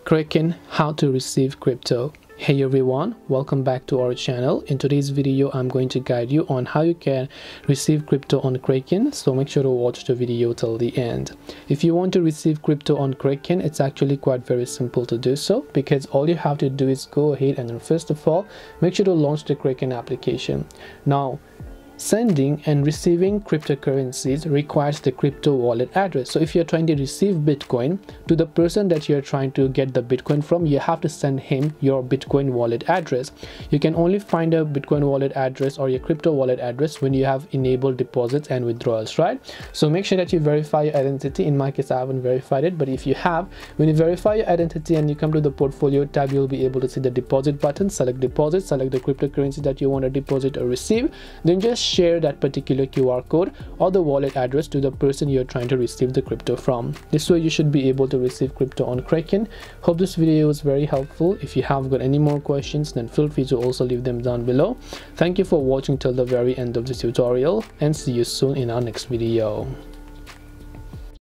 Kraken, how to receive crypto. Hey everyone, welcome back to our channel. In today's video I'm going to guide you on how you can receive crypto on Kraken, so make sure to watch the video till the end. If you want to receive crypto on Kraken, it's actually quite very simple to do so, because all you have to do is go ahead and then first of all make sure to launch the Kraken application. Now, sending and receiving cryptocurrencies requires the crypto wallet address. So if you're trying to receive Bitcoin to the person that you're trying to get the Bitcoin from, you have to send him your Bitcoin wallet address. You can only find a Bitcoin wallet address or your crypto wallet address when you have enabled deposits and withdrawals, right? So make sure that you verify your identity. In my case, I haven't verified it, but if you have, when you verify your identity and you come to the portfolio tab, you'll be able to see the deposit button. Select deposit, select the cryptocurrency that you want to deposit or receive, then just share that particular QR code or the wallet address to the person you're trying to receive the crypto from. This way you should be able to receive crypto on Kraken. Hope this video was very helpful. If you have got any more questions, then feel free to also leave them down below. Thank you for watching till the very end of this tutorial, and see you soon in our next video.